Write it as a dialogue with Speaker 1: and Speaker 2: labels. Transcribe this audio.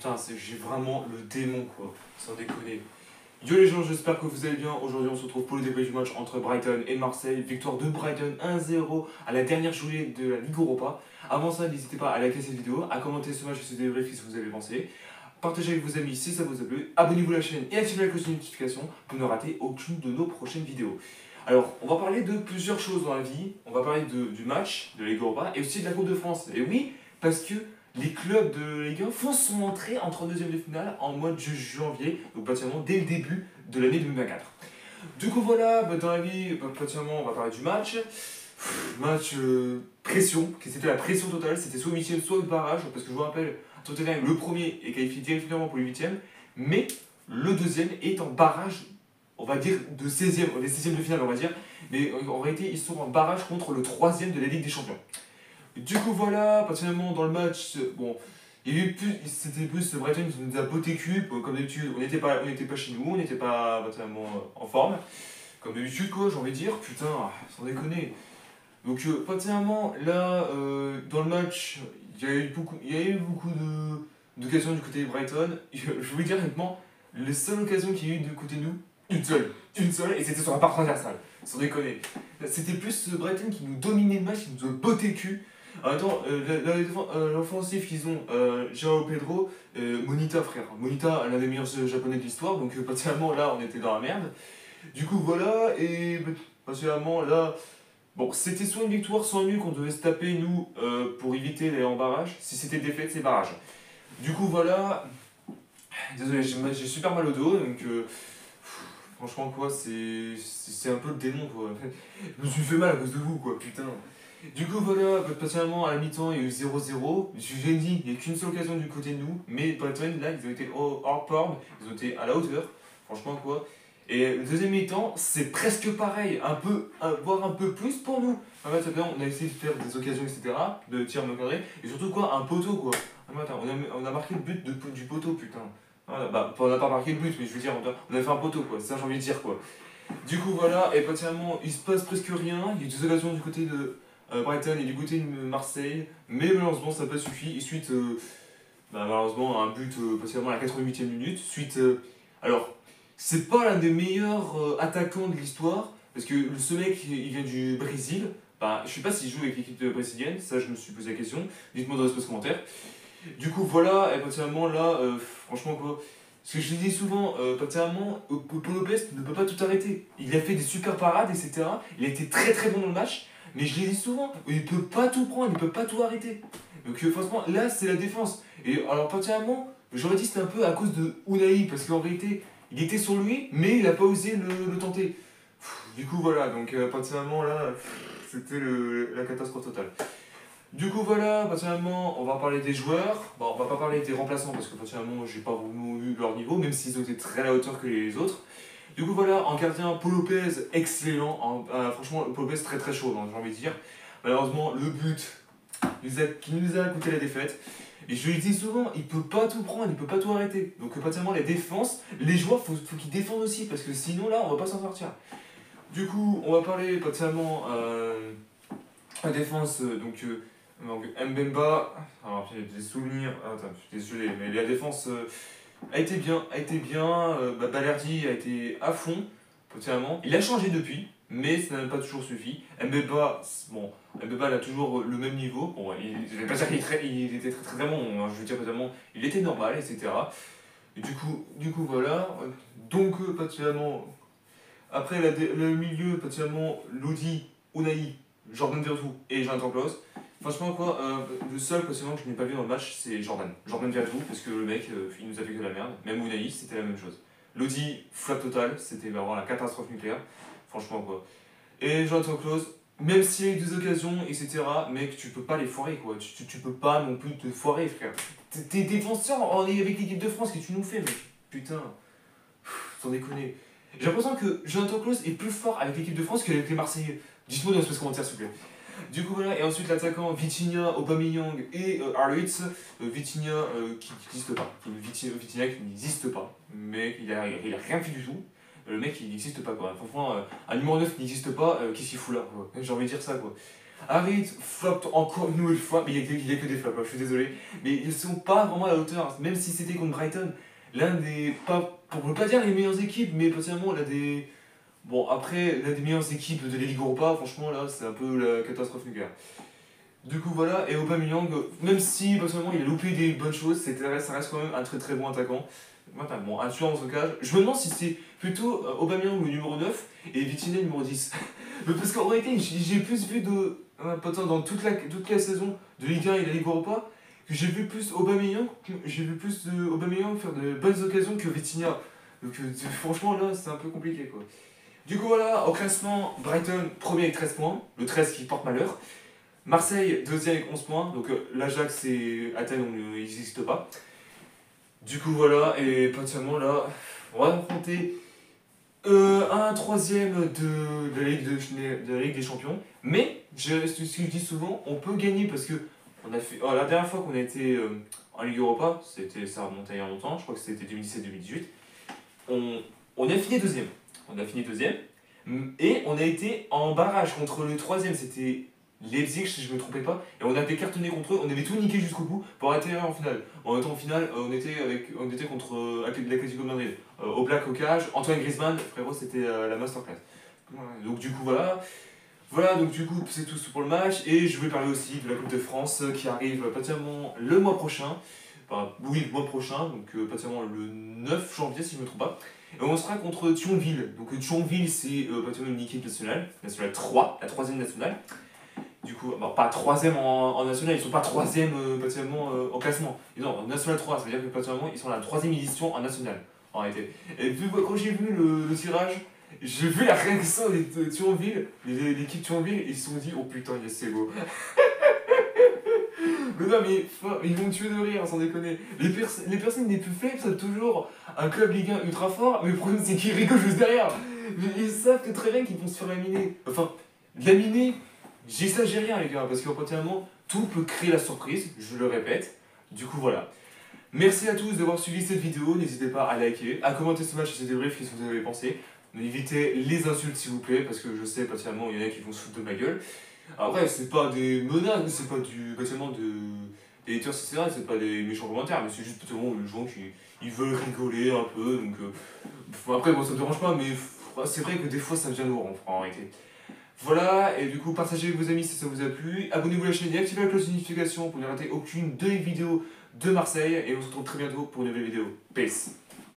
Speaker 1: putain, j'ai vraiment le démon, quoi. Sans déconner. Yo les gens, j'espère que vous allez bien. Aujourd'hui, on se retrouve pour le débrief du match entre Brighton et Marseille. Victoire de Brighton 1-0 à la dernière journée de la Ligue Europa. Avant ça, n'hésitez pas à liker cette vidéo, à commenter ce match et ce débrief si vous avez pensé. Partagez avec vos amis si ça vous a plu. Abonnez-vous à la chaîne et activez la cloche de notification pour ne rater aucune de nos prochaines vidéos. Alors, on va parler de plusieurs choses dans la vie. On va parler du match de la Ligue Europa et aussi de la Coupe de France. Et oui, parce que les clubs de Ligue 1 font son entrée en 32e de finale en mois de janvier, donc pratiquement dès le début de l'année 2024. Du coup voilà, dans la vie, pratiquement on va parler du match. Match pression, c'était la pression totale, c'était soit 8ème, soit le barrage, parce que je vous rappelle, Tottenham, le premier est qualifié directement pour le 8ème, mais le deuxième est en barrage, on va dire, de 16ème, les 16ème de finale on va dire, mais en réalité ils sont en barrage contre le 3ème de la Ligue des Champions. Du coup voilà, personnellement dans le match, bon, c'était plus Brighton qui nous a botté cul, comme d'habitude, on n'était pas chez nous, on n'était pas personnellement en forme, comme d'habitude quoi, j'ai envie de dire, putain, sans déconner. Donc personnellement là, dans le match, il y a eu beaucoup d'occasions du côté de Brighton. Je vais vous dire honnêtement, les seules occasions qu'il y a eu du côté de nous, une seule, et c'était sur la part transversale, sans déconner. C'était plus Brighton qui nous dominait le match, qui nous a botté le cul. Attends, l'offensive qu'ils ont, João Pedro, Monita frère. Monita, l'un des meilleurs japonais de l'histoire, donc personnellement là on était dans la merde. Du coup voilà, et personnellement là, bon c'était soit une victoire, soit un nul qu'on devait se taper nous pour éviter d'aller en barrage. Si c'était défaite, c'est barrage. Du coup voilà, désolé, j'ai super mal au dos, donc franchement quoi, c'est un peu le démon quoi. Je me suis fait mal à cause de vous quoi, putain. Du coup voilà, personnellement à la mi-temps il y a eu 0-0, je vous ai dit, il n'y a qu'une seule occasion du côté de nous, mais Brighton là ils ont été hors forme, ils ont été à la hauteur, franchement quoi. Et le deuxième mi-temps c'est presque pareil, voire un peu plus pour nous. En fait on a essayé de faire des occasions etc, de tirs non cadrés, et surtout quoi, un poteau quoi. On a marqué le but du poteau putain. Voilà, bah on n'a pas marqué le but mais je veux dire on a fait un poteau quoi, c'est ça j'ai envie de dire quoi. Du coup voilà, et personnellement il se passe presque rien, il y a eu des occasions du côté de Brighton et du côté de Marseille, mais malheureusement ça n'a pas suffi. Et suite, malheureusement, un but particulièrement à la 88e minute. Alors, c'est pas l'un des meilleurs attaquants de l'histoire, parce que ce mec il vient du Brésil. Bah, je sais pas s'il joue avec l'équipe brésilienne, ça je me suis posé la question. Dites-moi dans l'espace commentaire. Du coup, voilà, et particulièrement là, franchement quoi. Ce que je dis souvent, particulièrement, Paul Lopez ne peut pas tout arrêter. Il a fait des super parades, etc. Il a été très très bon dans le match. Mais je l'ai dit souvent, il peut pas tout prendre, il peut pas tout arrêter. Donc franchement, là c'est la défense. Et alors particulièrement, j'aurais dit c'était un peu à cause de Unai, parce qu'en réalité, il était sur lui, mais il a pas osé le tenter. Du coup voilà, donc particulièrement là, c'était la catastrophe totale. Du coup voilà, particulièrement, on va parler des joueurs. Bon, on va pas parler des remplaçants, parce que particulièrement, j'ai pas vraiment vu leur niveau, même s'ils ont été très à la hauteur que les autres. Du coup voilà, en gardien, Paul Lopez, excellent. Franchement, Paul Lopez très très chaud, j'ai envie de dire. Malheureusement, le but qui nous a coûté la défaite. Et je le dis souvent, il peut pas tout prendre, il peut pas tout arrêter. Donc pratiquement les défenses, les joueurs, faut qu'ils défendent aussi, parce que sinon là, on va pas s'en sortir. Du coup, on va parler pratiquement la défense, donc Mbemba. Alors j'ai des souvenirs, attends, je suis désolé, mais la défense a été bien, Balerdi a été à fond, potentiellement. Il a changé depuis, mais ça n'a pas toujours suffi. Mbemba, bon, Mbemba a toujours le même niveau. Bon, je vais pas dire qu'il était très très bon, hein, je veux dire potentiellement, il était normal, etc. Et du coup voilà. Donc, potentiellement, après le milieu, potentiellement, Lodi, Unai, Jordan Vertou et Jonathan Klaus. Franchement, quoi, le seul personnellement que je n'ai pas vu dans le match, c'est Jordan. Jordan Vertou, parce que le mec, il nous a fait que de la merde. Même Unai, c'était la même chose. Lodi, flop total, c'était vraiment la catastrophe nucléaire. Franchement, quoi. Et Jonathan Klaus, même s'il y a eu des occasions, etc., mec, tu peux pas les foirer, quoi. Tu peux pas non plus te foirer, frère. T'es défenseur avec l'équipe de France, qu'est-ce que tu nous fais, mec? Putain, sans déconner. J'ai l'impression que Jonathan Klaus est plus fort avec l'équipe de France qu'avec les Marseillais. Dites-moi dans l'espace commentaire, s'il vous plaît. Du coup voilà, et ensuite l'attaquant Vitinha, Aubameyang et Harlitz. Vitinha qui n'existe pas. Vitinha qui n'existe pas. Mais il a rien fait du tout. Le mec il n'existe pas quoi. Franchement, un numéro 9 qui n'existe pas, qu'est-ce qu'il fout là quoi. J'ai envie de dire ça quoi. Harit flop encore une nouvelle fois, mais il y a que des flops, hein, je suis désolé. Mais ils sont pas vraiment à la hauteur, même si c'était contre Brighton. L'un des, pas, pour ne pas dire les meilleures équipes, mais potentiellement l'un des... Bon, après, l'un des meilleures équipes de la Ligue Europa, franchement, là, c'est un peu la catastrophe nucléaire. Du coup, voilà, et Aubameyang, même si personnellement il a loupé des bonnes choses, ça reste quand même un très très bon attaquant. Enfin, bon, un tueur dans son cage. Je me demande si c'est plutôt Aubameyang le numéro 9 et Vitinha le numéro 10. Mais parce qu'en réalité, j'ai plus vu de. Dans toute la saison de Ligue 1 et de la Ligue Europa, que j'ai vu plus Aubameyang faire de bonnes occasions que Vitinha. Donc franchement, là, c'est un peu compliqué quoi. Du coup, voilà, au classement, Brighton premier avec 13 points, le 13 qui porte malheur. Marseille, deuxième avec 11 points, donc l'Ajax et Athènes, ils n'existent pas. Du coup, voilà, et potentiellement là, on va affronter un troisième de la Ligue des Champions. Mais, ce que je dis souvent, on peut gagner parce que on a fait, la dernière fois qu'on a été en Ligue Europa, ça remonte à il y a longtemps, je crois que c'était 2017-2018, on a fini deuxième. On a fini deuxième, et on a été en barrage contre le troisième, c'était Leipzig, si je ne me trompais pas, et on avait cartonné contre eux, on avait tout niqué jusqu'au bout pour atterrir en finale. En étant en finale, on était contre l'Atlético de Madrid. Au Black au cage, Antoine Griezmann, frérot, c'était la masterclass. Donc du coup voilà. Voilà, donc du coup c'est tout pour le match, et je vais parler aussi de la Coupe de France qui arrive pratiquement le mois prochain. Enfin, oui, le mois prochain, donc pratiquement le 9 janvier si je ne me trompe pas. Et on sera contre Thionville. Donc Thionville c'est pratiquement une équipe nationale, nationale 3, la troisième nationale. Du coup, bon, pas troisième en national, ils sont pas troisième en classement. Ils sont en national 3, ça veut dire que pratiquement ils sont la troisième édition en national, en réalité. Et puis, quand j'ai vu le tirage, j'ai vu la réaction de Thionville, l'équipe Thionville, ils se sont dit, oh putain, yes, c'est beau. Mais non, mais ils vont me tuer de rire, sans déconner. Les personnes les plus faibles sont toujours un club Ligue 1 ultra fort, mais le problème c'est qu'ils rigolent juste derrière. Mais ils savent que très bien qu'ils vont se faire laminer. Enfin, laminer. J'exagère rien les gars, parce qu'en potentiellement, tout peut créer la surprise, je le répète. Du coup voilà. Merci à tous d'avoir suivi cette vidéo, n'hésitez pas à liker, à commenter ce match et ce débrief, qu'est-ce que vous avez pensé. Évitez les insultes s'il vous plaît, parce que je sais potentiellement il y en a qui vont se foutre de ma gueule. Après, c'est pas des menaces, c'est pas des haters, etc. C'est pas des méchants commentaires, mais c'est juste potentiellement les gens qui ils veulent rigoler un peu. Donc, après, bon, ça me dérange pas, mais c'est vrai que des fois ça devient lourd en réalité. Voilà, et du coup, partagez avec vos amis si ça vous a plu. Abonnez-vous à la chaîne et activez la cloche de notification pour ne rater aucune des vidéos de Marseille. Et on se retrouve très bientôt pour une nouvelle vidéo. Peace!